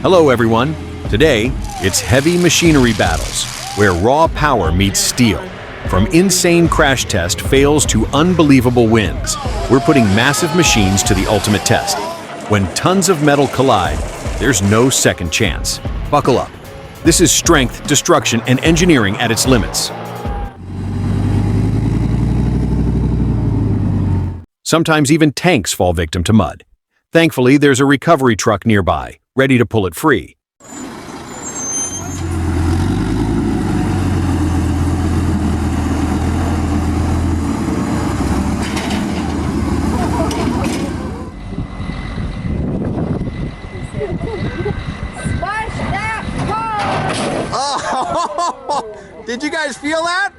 Hello everyone. Today, it's heavy machinery battles, where raw power meets steel. From insane crash test fails to unbelievable wins, we're putting massive machines to the ultimate test. When tons of metal collide, there's no second chance. Buckle up. This is strength, destruction, and engineering at its limits. Sometimes even tanks fall victim to mud. Thankfully, there's a recovery truck nearby, ready to pull it free. Smash that car! Oh, did you guys feel that?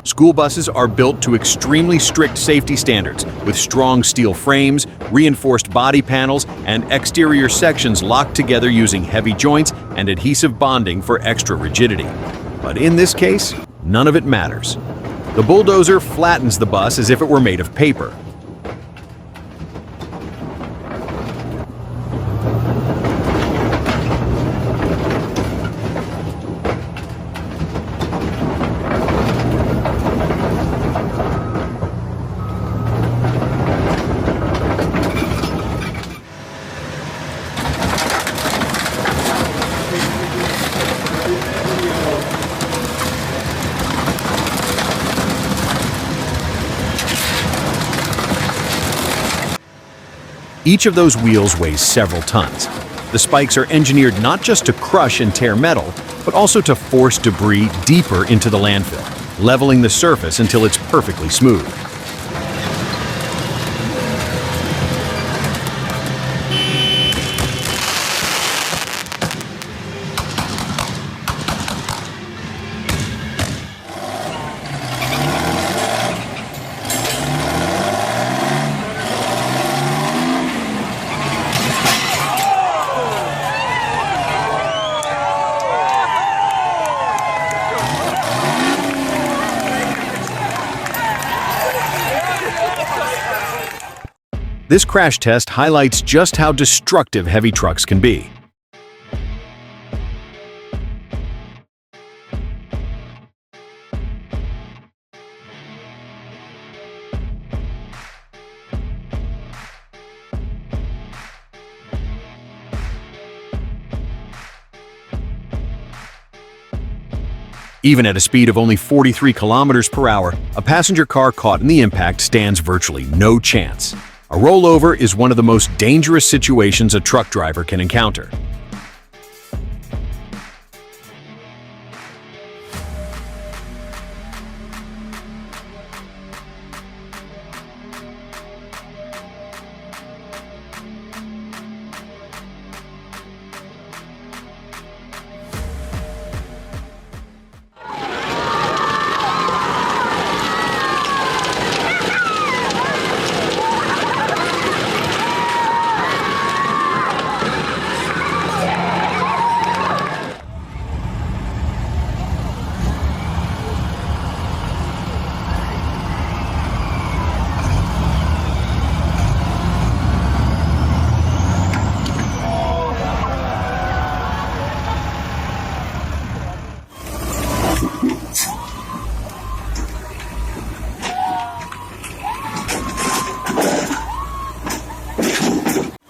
School buses are built to extremely strict safety standards, with strong steel frames, reinforced body panels, and exterior sections locked together using heavy joints and adhesive bonding for extra rigidity. But in this case, none of it matters. The bulldozer flattens the bus as if it were made of paper. Each of those wheels weighs several tons. The spikes are engineered not just to crush and tear metal, but also to force debris deeper into the landfill, leveling the surface until it's perfectly smooth. This crash test highlights just how destructive heavy trucks can be. Even at a speed of only 43 kilometers per hour, a passenger car caught in the impact stands virtually no chance. A rollover is one of the most dangerous situations a truck driver can encounter.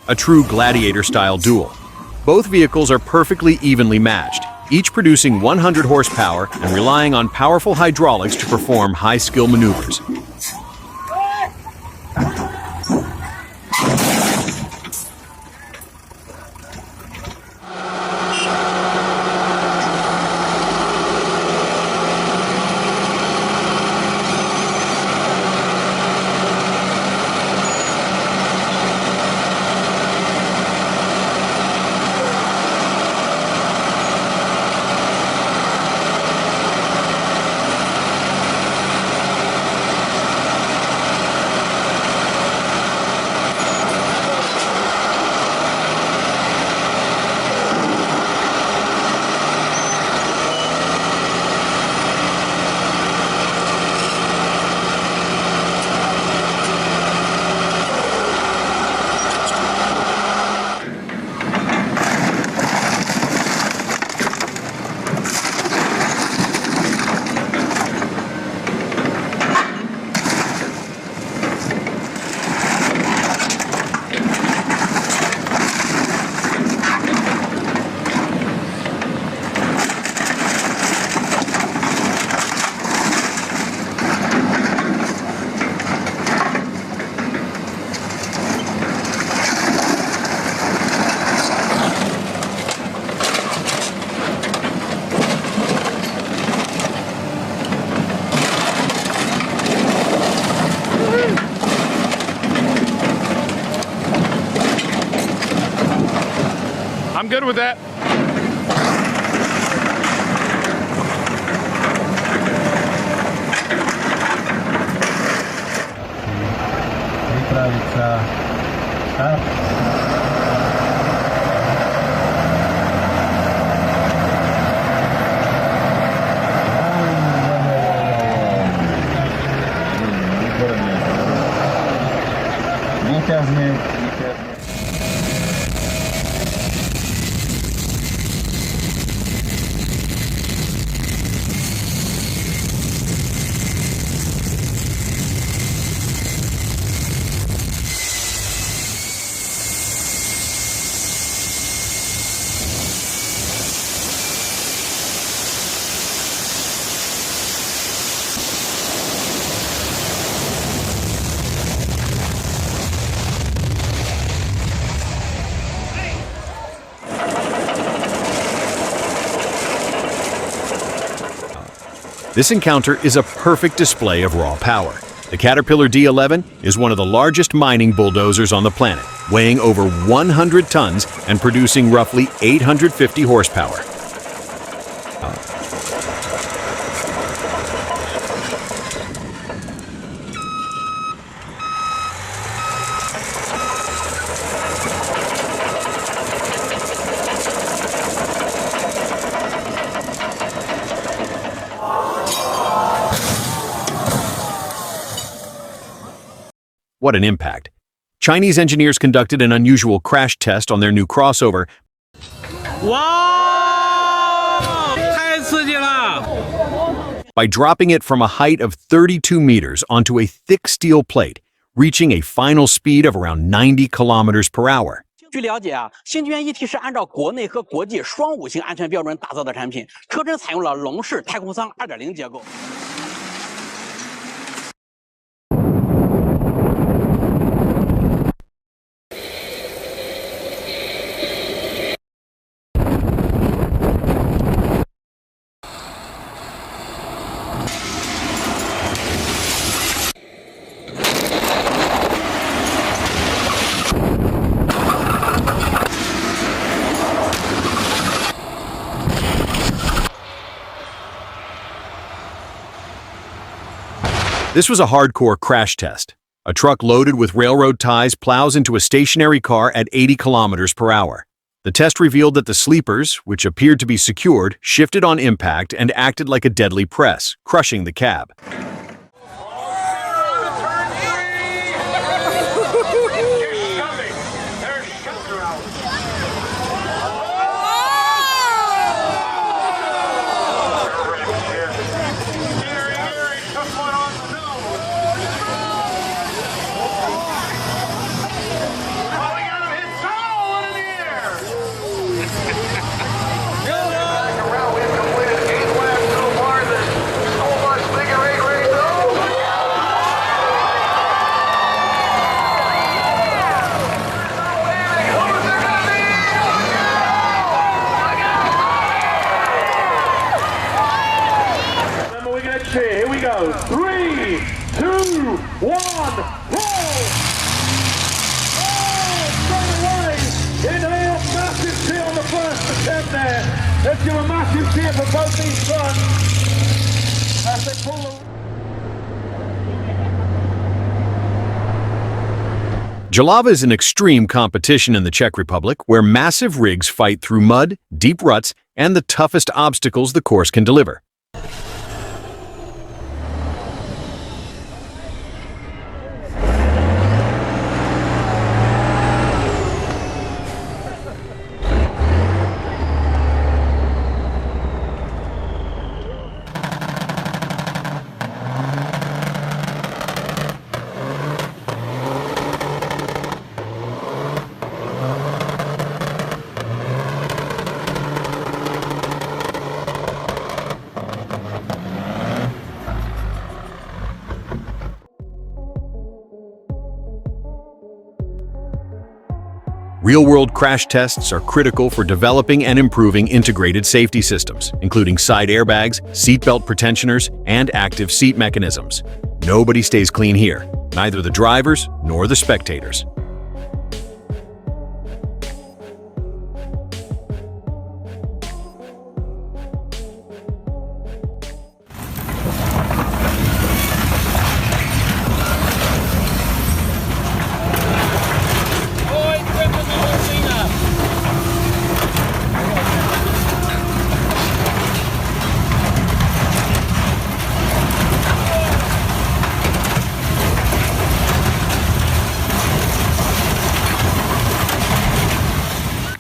A true gladiator-style duel. Both vehicles are perfectly evenly matched, each producing 100 horsepower and relying on powerful hydraulics to perform high-skill maneuvers. I'm good with that. This encounter is a perfect display of raw power. The Caterpillar D11 is one of the largest mining bulldozers on the planet, weighing over 100 tons and producing roughly 850 horsepower. What an impact. Chinese engineers conducted an unusual crash test on their new crossover. Wow! 太刺激了! By dropping it from a height of 32 meters onto a thick steel plate, reaching a final speed of around 90 kilometers per hour. 据了解啊，新能源一体是按照国内和国际双五星安全标准打造的产品，车身采用了龙式太空舱2.0结构。This was a hardcore crash test. A truck loaded with railroad ties plows into a stationary car at 80 kilometers per hour. The test revealed that the sleepers, which appeared to be secured, shifted on impact and acted like a deadly press, crushing the cab. Here we go. 3, 2, 1, roll! Oh, straight away! Inhale, massive cheer on the first attempt there. Let's give a massive cheer for both these sons as they pull the... Jalava is an extreme competition in the Czech Republic where massive rigs fight through mud, deep ruts, and the toughest obstacles the course can deliver. Real-world crash tests are critical for developing and improving integrated safety systems, including side airbags, seatbelt pretensioners, and active seat mechanisms. Nobody stays clean here, neither the drivers nor the spectators.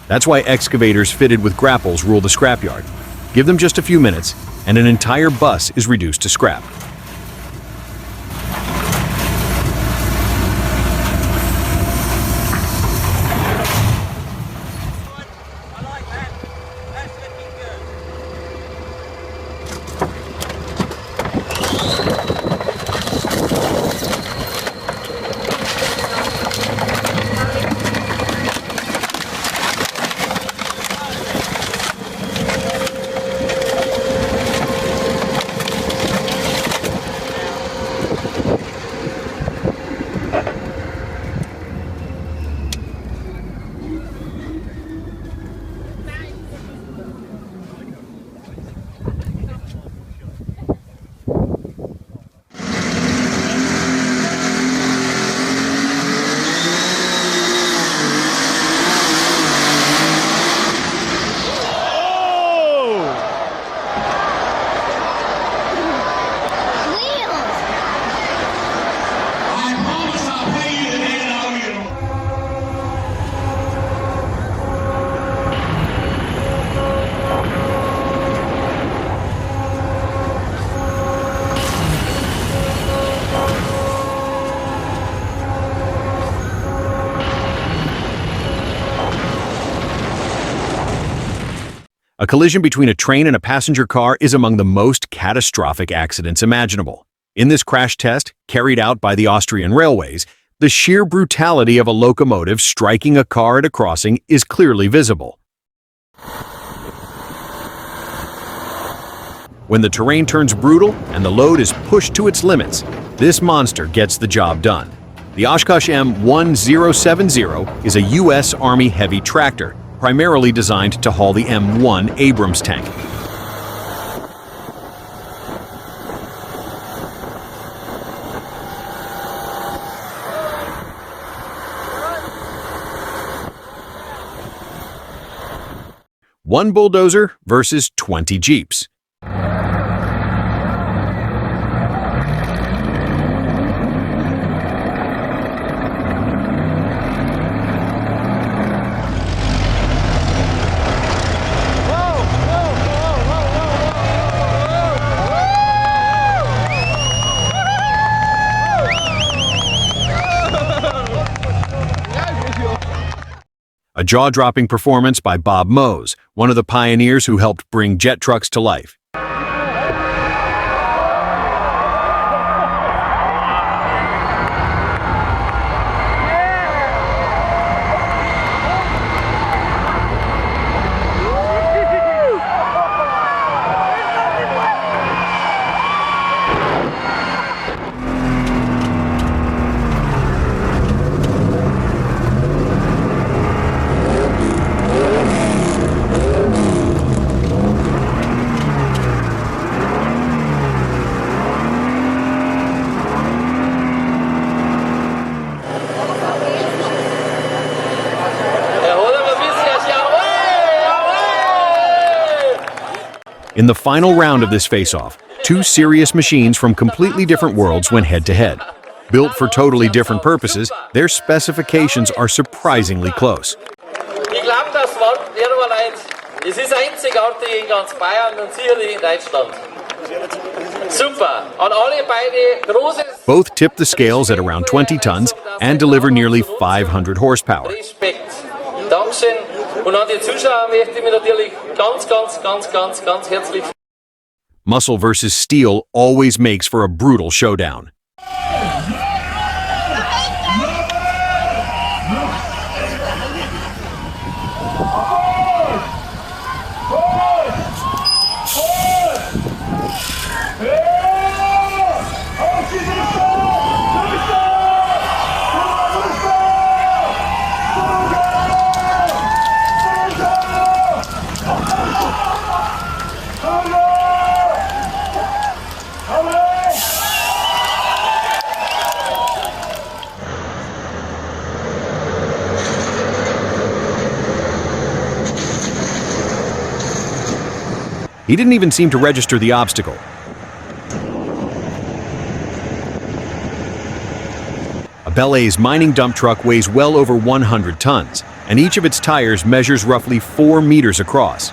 That's why excavators fitted with grapples rule the scrapyard. Give them just a few minutes, and an entire bus is reduced to scrap. A collision between a train and a passenger car is among the most catastrophic accidents imaginable. In this crash test, carried out by the Austrian railways, the sheer brutality of a locomotive striking a car at a crossing is clearly visible. When the terrain turns brutal and the load is pushed to its limits, this monster gets the job done. The Oshkosh M1070 is a U.S. Army heavy tractor, primarily designed to haul the M1 Abrams tank. One bulldozer versus 20 Jeeps. A jaw-dropping performance by Bob Mose, one of the pioneers who helped bring jet trucks to life. In the final round of this face-off, two serious machines from completely different worlds went head-to-head. Built for totally different purposes, their specifications are surprisingly close. Ich glaube, das wäre mal eins. Es ist einzigartig in ganz Bayern und sicherlich in Deutschland. Super. Und alle beide große. Both tip the scales at around 20 tons and deliver nearly 500 horsepower. Respekt. Dankeschön. Und an die Zuschauer möchte ich mich natürlich ganz herzlich. Muscle versus steel always makes for a brutal showdown. He didn't even seem to register the obstacle. A Bel A's mining dump truck weighs well over 100 tons. and each of its tires measures roughly 4 meters across.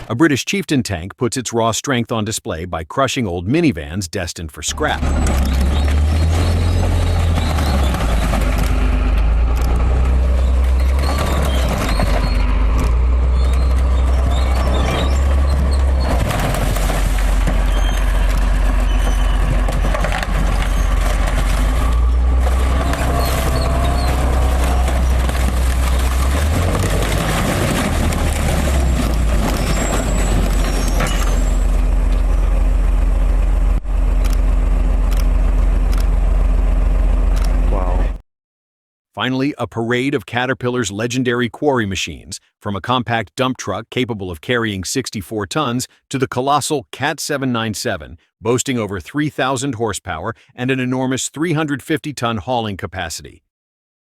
A British Chieftain tank puts its raw strength on display by crushing old minivans destined for scrap. Finally, a parade of Caterpillar's legendary quarry machines, from a compact dump truck capable of carrying 64 tons to the colossal Cat 797, boasting over 3,000 horsepower and an enormous 350-ton hauling capacity.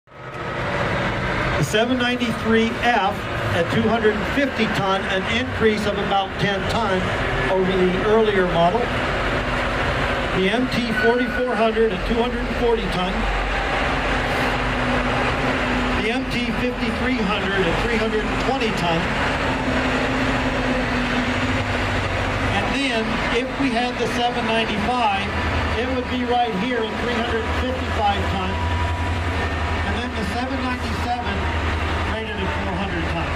The 793F at 250 ton, an increase of about 10 ton over the earlier model. The MT 4400 at 240 ton. The MT 5300 at 320 ton. And then, if we had the 795, it would be right here at 355 ton. And then the 797 rated at 400 ton.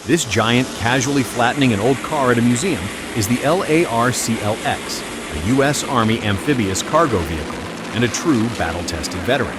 This giant casually flattening an old car at a museum is the LAR-CLX, a U.S. Army amphibious cargo vehicle and a true battle-tested veteran.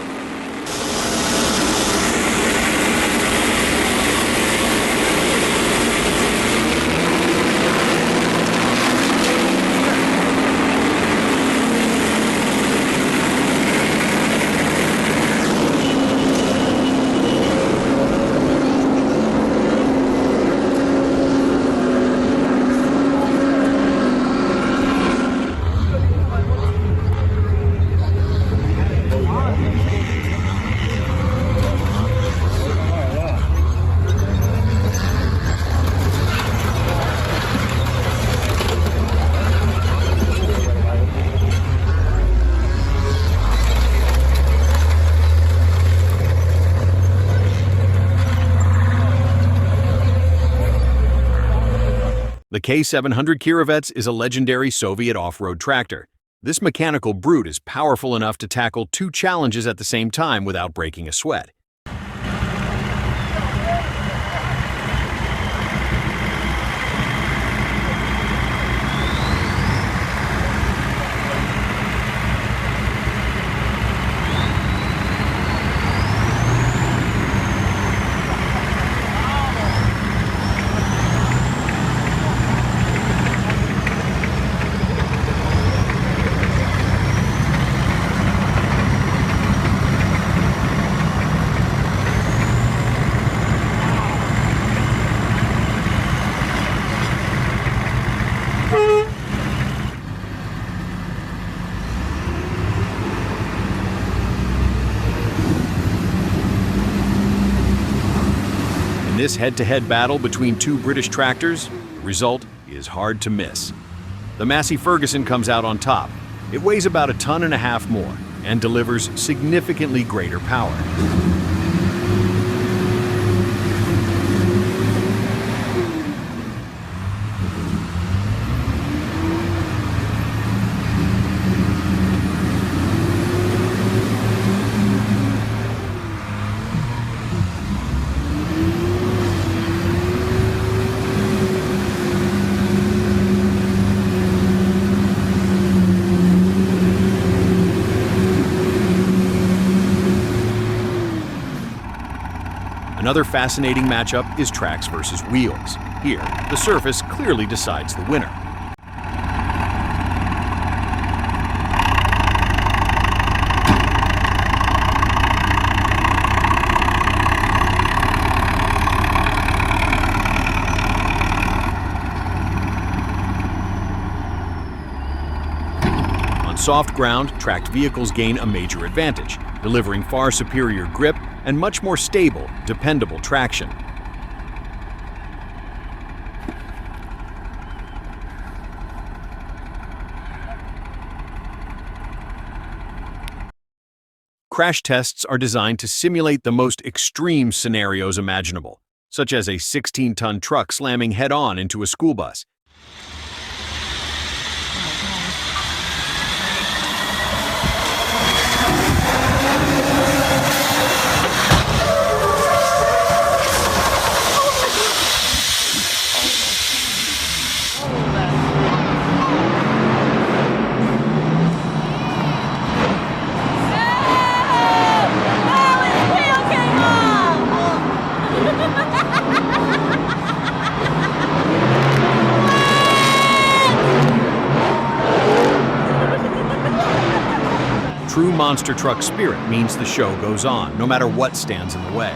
The K700 Kirovets is a legendary Soviet off-road tractor. This mechanical brute is powerful enough to tackle two challenges at the same time without breaking a sweat. In this head-to-head battle between two British tractors, the result is hard to miss. The Massey Ferguson comes out on top. It weighs about 1.5 tons more and delivers significantly greater power. Another fascinating matchup is tracks versus wheels. Here, the surface clearly decides the winner. On soft ground, tracked vehicles gain a major advantage, delivering far superior grip and much more stable, dependable traction. Crash tests are designed to simulate the most extreme scenarios imaginable, such as a 16-ton truck slamming head-on into a school bus. True monster truck spirit means the show goes on, no matter what stands in the way.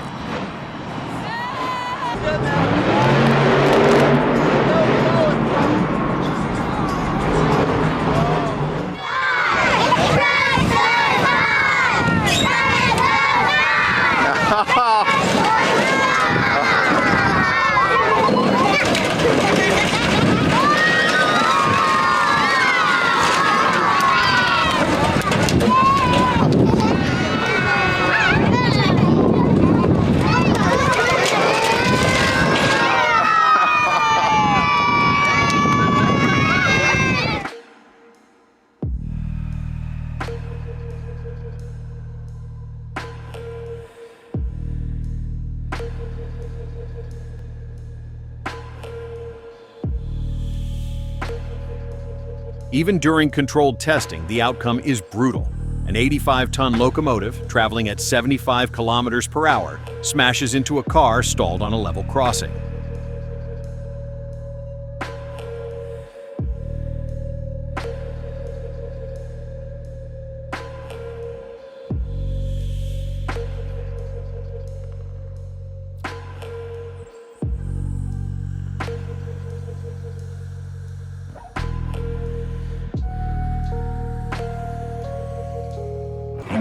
Even during controlled testing, the outcome is brutal. An 85-ton locomotive, traveling at 75 kilometers per hour, smashes into a car stalled on a level crossing.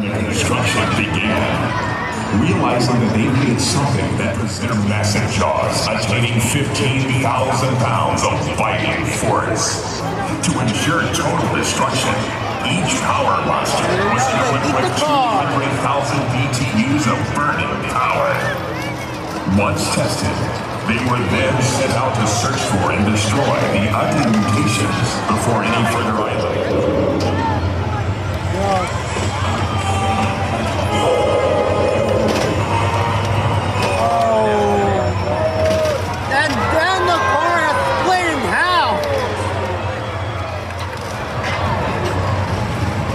Construction began. Realizing that they needed something that was their massive jaws, attaining 15,000 pounds of biting force. To ensure total destruction, each power monster was equipped with 200,000 BTUs of burning power. Once tested, They were then sent out to search for and destroy the ugly mutations before any further island. And then the car is split in half.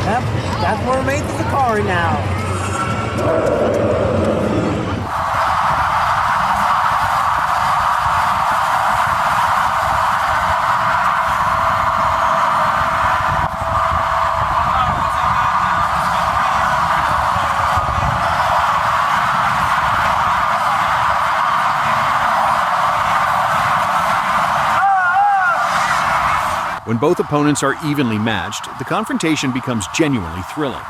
Yep, that's what remains of the car now. When both opponents are evenly matched, the confrontation becomes genuinely thrilling.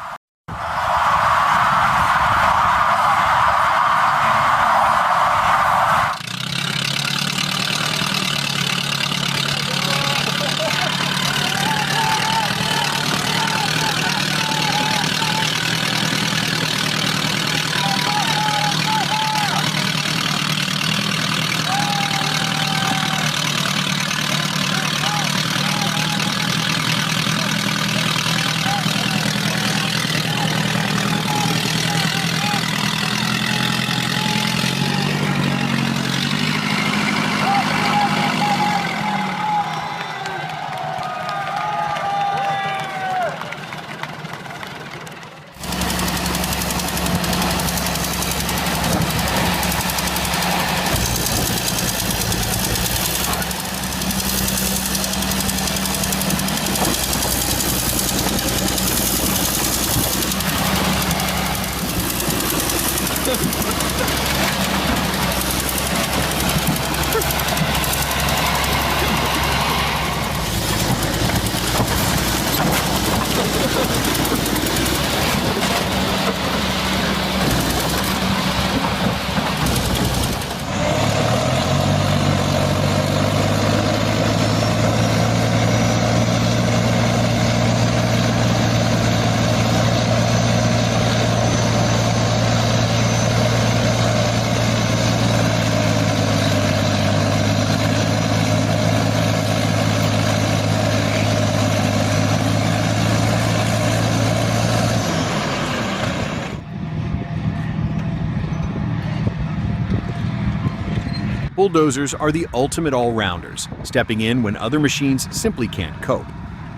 Bulldozers are the ultimate all-rounders, stepping in when other machines simply can't cope.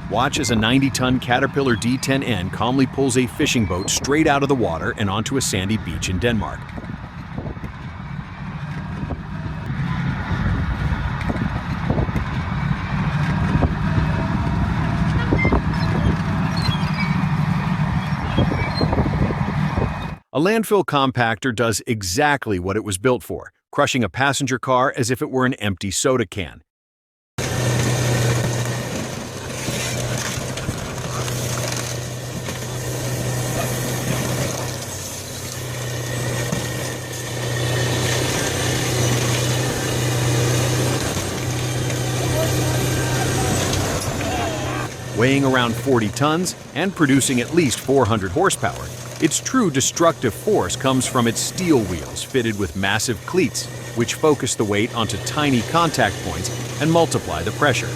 Watch as a 90-ton Caterpillar D10N calmly pulls a fishing boat straight out of the water and onto a sandy beach in Denmark. A landfill compactor does exactly what it was built for, crushing a passenger car as if it were an empty soda can. Weighing around 40 tons and producing at least 400 horsepower, its true destructive force comes from its steel wheels fitted with massive cleats, which focus the weight onto tiny contact points and multiply the pressure.